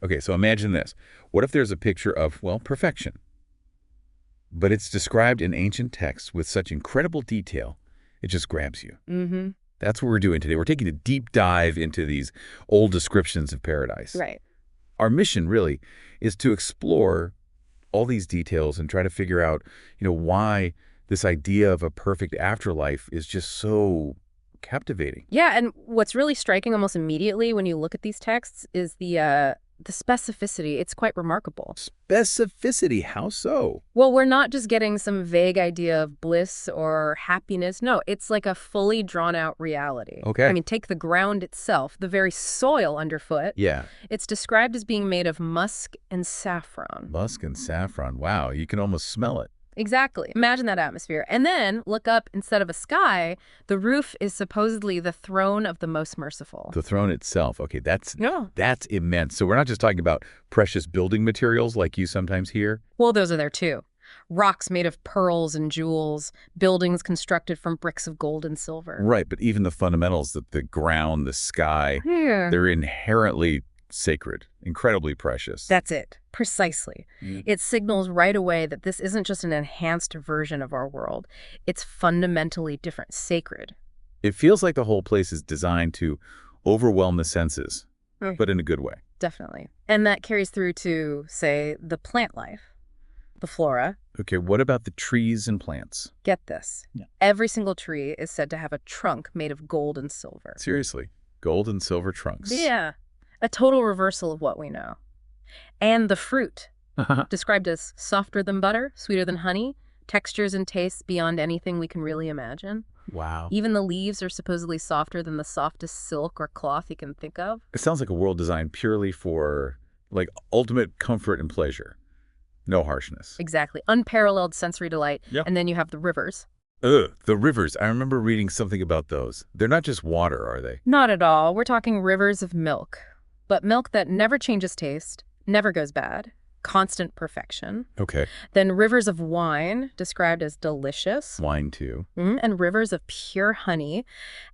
Okay, so imagine this. What if there's a picture of, well, perfection, but it's described in ancient texts with such incredible detail, it just grabs you. Mm-hmm. That's what we're doing today. We're taking a deep dive into these old descriptions of paradise. Right. Our mission, really, is to explore all these details and try to figure out, why this idea of a perfect afterlife is just so captivating. Yeah, and what's really striking almost immediately when you look at these texts is the specificity. It's quite remarkable. Specificity, how so? Well, we're not just getting some vague idea of bliss or happiness. No, it's like a fully drawn out reality. I Okay. mean, take the ground itself, the very soil underfoot. Yeah, It's described as being made of musk and saffron. musk and saffron. Wow, you can almost smell it. Exactly. Imagine that atmosphere. And then look up, instead of a sky, the roof is supposedly the throne of the most merciful. The throne itself, okay, that's Yeah. that's immense. So we're not just talking about precious building materials like you sometimes hear. Well, those are there too. Rocks made of pearls and jewels, buildings constructed from bricks of gold and silver. Right, but even the fundamentals, the ground, the sky, Yeah. they're inherently sacred, incredibly precious. That's it. Precisely. Mm. It signals right away that this isn't just an enhanced version of our world. It's fundamentally different, sacred. It feels like the whole place is designed to overwhelm the senses, Mm. but in a good way. Definitely. And that carries through to, say, the plant life, the flora. Okay, what about the trees and plants? Get this. Yeah. Every single tree is said to have a trunk made of gold and silver. Seriously, gold and silver trunks. Yeah. A total reversal of what we know. And the fruit, described as softer than butter, sweeter than honey, textures and tastes beyond anything we can really imagine. Wow. Even the leaves are supposedly softer than the softest silk or cloth you can think of. It sounds like a world designed purely for, like, ultimate comfort and pleasure. No harshness. Exactly. Unparalleled sensory delight. Yeah. And then you have the rivers. Ugh, the rivers. I remember reading something about those. They're not just water, are they? Not at all. We're talking rivers of milk. But milk that never changes taste, never goes bad, constant perfection. Okay. Then rivers of wine, described as delicious. Wine, too. And rivers of pure honey.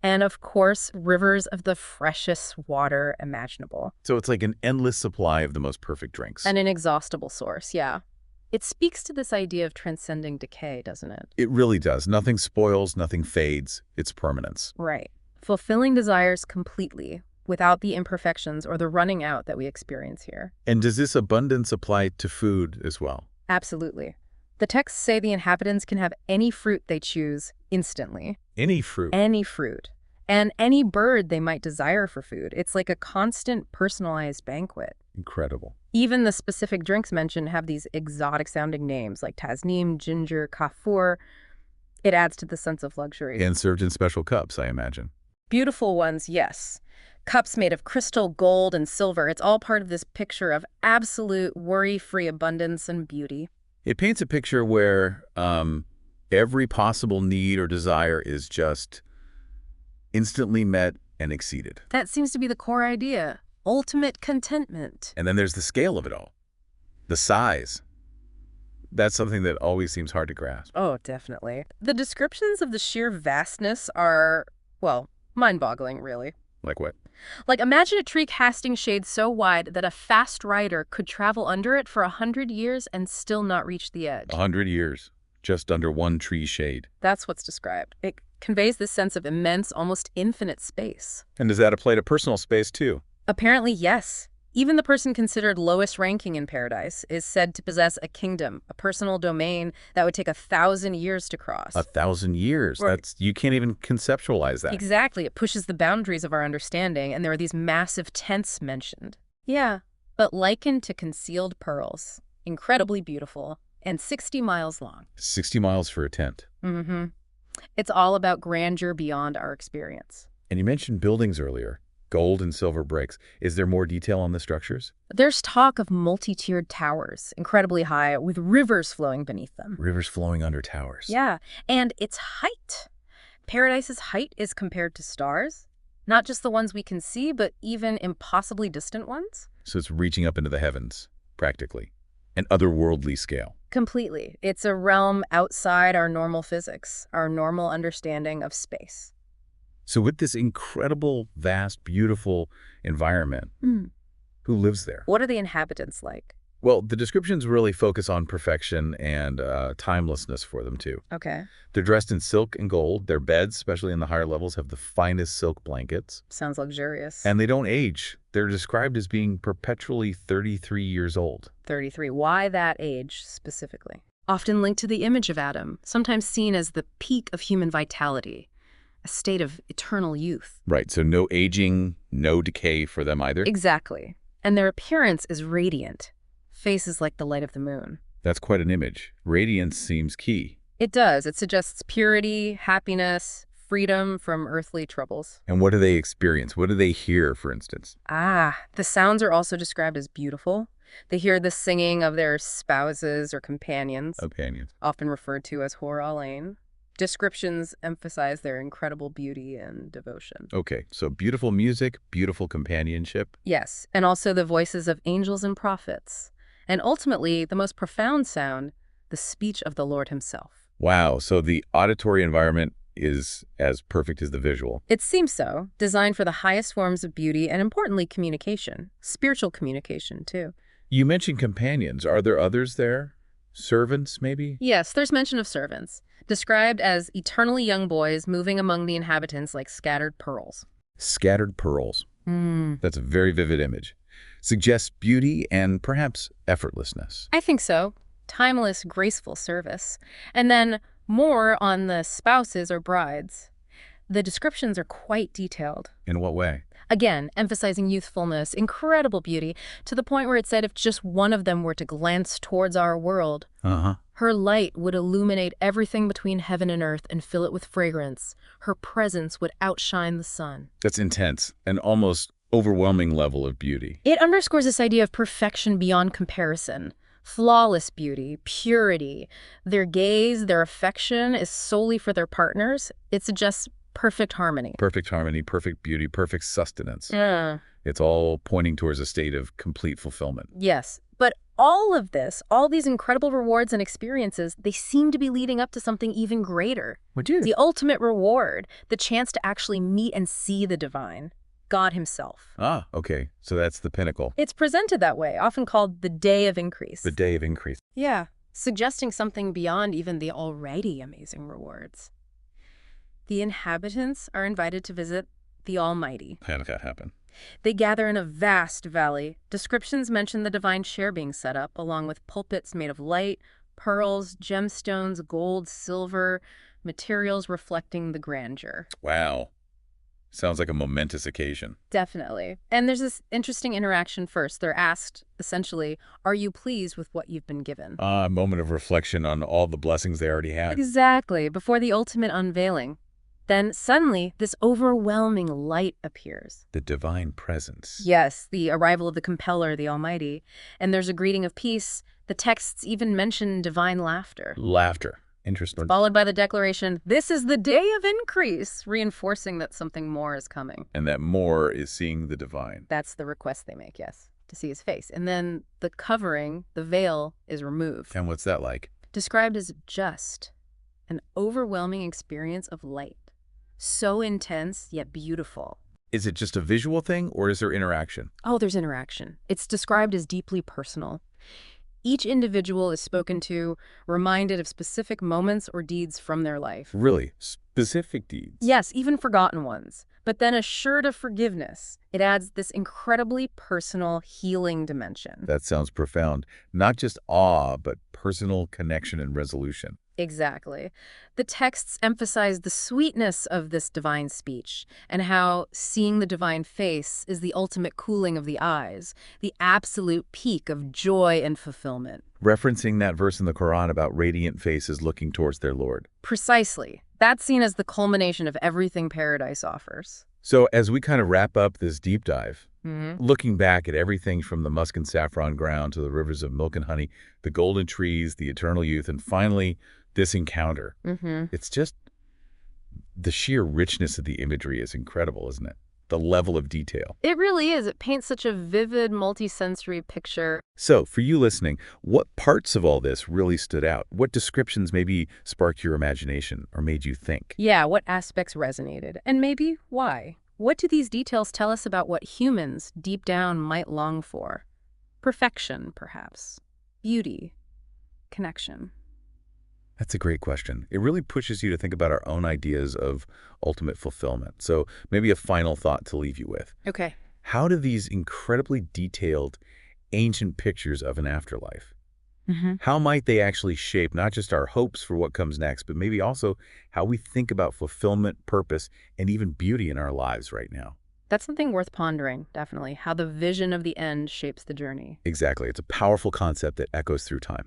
And of course, rivers of the freshest water imaginable. So it's like an endless supply of the most perfect drinks. An inexhaustible source, yeah. It speaks to this idea of transcending decay, doesn't it? It really does. Nothing spoils, nothing fades. It's permanence. Right. Fulfilling desires completely, without the imperfections or the running out that we experience here. And does this abundance apply to food as well? Absolutely. The texts say the inhabitants can have any fruit they choose instantly. Any fruit. Any fruit. And any bird they might desire for food. It's like a constant personalized banquet. Incredible. Even the specific drinks mentioned have these exotic-sounding names like tasnim, ginger, kafur. It adds to the sense of luxury. And served in special cups, I imagine. Beautiful ones, yes. Cups made of crystal, gold, and silver. It's all part of this picture of absolute worry-free abundance and beauty. It paints a picture where every possible need or desire is just instantly met and exceeded. That seems to be the core idea. Ultimate contentment. And then there's the scale of it all. The size. That's something that always seems hard to grasp. Oh, definitely. The descriptions of the sheer vastness are, well, mind-boggling, really. Like what? Like, imagine a tree casting shade so wide that a fast rider could travel under it for 100 years and still not reach the edge. 100 years, just under one tree's shade. That's what's described. It conveys this sense of immense, almost infinite space. And does that apply to personal space, too? Apparently, yes. Even the person considered lowest ranking in paradise is said to possess a kingdom, a personal domain that would take 1,000 years to cross. 1,000 years. Right. You can't even conceptualize that. Exactly. It pushes the boundaries of our understanding, and there are these massive tents mentioned. Yeah, but likened to concealed pearls. Incredibly beautiful, and 60 miles long. 60 miles for a tent. Mm-hmm. It's all about grandeur beyond our experience. And you mentioned buildings earlier. Gold and silver bricks. Is there more detail on the structures? There's talk of multi-tiered towers, incredibly high, with rivers flowing beneath them. Rivers flowing under towers. Yeah, and its height. Paradise's height is compared to stars. Not just the ones we can see, but even impossibly distant ones. So it's reaching up into the heavens, practically. An otherworldly scale. Completely. It's a realm outside our normal physics, our normal understanding of space. So with this incredible, vast, beautiful environment, Who lives there? What are the inhabitants like? Well, the descriptions really focus on perfection and timelessness for them, too. Okay. They're dressed in silk and gold. Their beds, especially in the higher levels, have the finest silk blankets. Sounds luxurious. And they don't age. They're described as being perpetually 33 years old. 33. Why that age specifically? Often linked to the image of Adam, sometimes seen as the peak of human vitality, a state of eternal youth. Right, so no aging, no decay for them either. Exactly. And their appearance is radiant. Faces like the light of the moon. That's quite an image. Radiance seems key. It does. It suggests purity, happiness, freedom from earthly troubles. And what do they experience? What do they hear, for instance? The sounds are also described as beautiful. They hear the singing of their spouses or companions, Companions. often referred to as Hor Alain. Descriptions emphasize their incredible beauty and devotion. Okay, so beautiful music, beautiful companionship. Yes, and also the voices of angels and prophets. And ultimately, the most profound sound, the speech of the Lord himself. Wow, so the auditory environment is as perfect as the visual. It seems so, designed for the highest forms of beauty and, importantly, communication. Spiritual communication, too. You mentioned companions. Are there others there? Servants, maybe? Yes, there's mention of servants, described as eternally young boys moving among the inhabitants like scattered pearls. Scattered pearls. That's a very vivid image. Suggests beauty and perhaps effortlessness. I think so. Timeless, graceful service. And then more on the spouses or brides. The descriptions are quite detailed. In what way? Again, emphasizing youthfulness, incredible beauty, to the point where it said if just one of them were to glance towards our world, her light would illuminate everything between heaven and earth and fill it with fragrance. Her presence would outshine the sun. That's intense. An almost overwhelming level of beauty. It underscores this idea of perfection beyond comparison. Flawless beauty, purity. Their gaze, their affection is solely for their partners. It suggests perfect harmony. Perfect harmony, perfect beauty, perfect sustenance. It's all pointing towards a state of complete fulfillment. Yes, but all of this, all these incredible rewards and experiences, they seem to be leading up to something even greater. What do you? The ultimate reward, the chance to actually meet and see the divine, God himself. Okay. So that's the pinnacle. It's presented that way, often called the Day of Increase. The day of increase. Yeah, suggesting something beyond even the already amazing rewards. The inhabitants are invited to visit the Almighty. How did that happen? They gather in a vast valley. Descriptions mention the divine chair being set up, along with pulpits made of light, pearls, gemstones, gold, silver, materials reflecting the grandeur. Wow. Sounds like a momentous occasion. Definitely. And there's this interesting interaction first. They're asked, essentially, are you pleased with what you've been given? A moment of reflection on all the blessings they already had. Exactly, before the ultimate unveiling. Then suddenly, this overwhelming light appears. The divine presence. Yes, the arrival of the Compeller, the Almighty. And there's a greeting of peace. The texts even mention divine laughter. Laughter. Interesting. Followed by the declaration, this is the day of increase, reinforcing that something more is coming. And that more is seeing the divine. That's the request they make, yes, to see his face. And then the covering, the veil, is removed. And what's that like? Described as just an overwhelming experience of light. So intense, yet beautiful. Is it just a visual thing, or is there interaction? Oh, there's interaction. It's described as deeply personal. Each individual is spoken to, reminded of specific moments or deeds from their life. Really? Specific deeds? Yes, even forgotten ones. But then assured of forgiveness, it adds this incredibly personal, healing dimension. That sounds profound. Not just awe, but personal connection and resolution. Exactly. The texts emphasize the sweetness of this divine speech and how seeing the divine face is the ultimate cooling of the eyes, the absolute peak of joy and fulfillment. Referencing that verse in the Quran about radiant faces looking towards their Lord. Precisely. That's seen as the culmination of everything paradise offers. So as we kind of wrap up this deep dive, looking back at everything from the musk and saffron ground to the rivers of milk and honey, the golden trees, the eternal youth, and finally this encounter. It's just the sheer richness of the imagery is incredible, isn't it? The level of detail. It really is. It paints such a vivid, multi-sensory picture. So, for you listening, what parts of all this really stood out? What descriptions maybe sparked your imagination or made you think? Yeah, what aspects resonated, and maybe why? What do these details tell us about what humans, deep down, might long for? Perfection, perhaps. Beauty. Connection. That's a great question. It really pushes you to think about our own ideas of ultimate fulfillment. So maybe a final thought to leave you with. Okay. How do these incredibly detailed, ancient pictures of an afterlife, how might they actually shape not just our hopes for what comes next, but maybe also how we think about fulfillment, purpose, and even beauty in our lives right now? That's something worth pondering, definitely, how the vision of the end shapes the journey. Exactly. It's a powerful concept that echoes through time.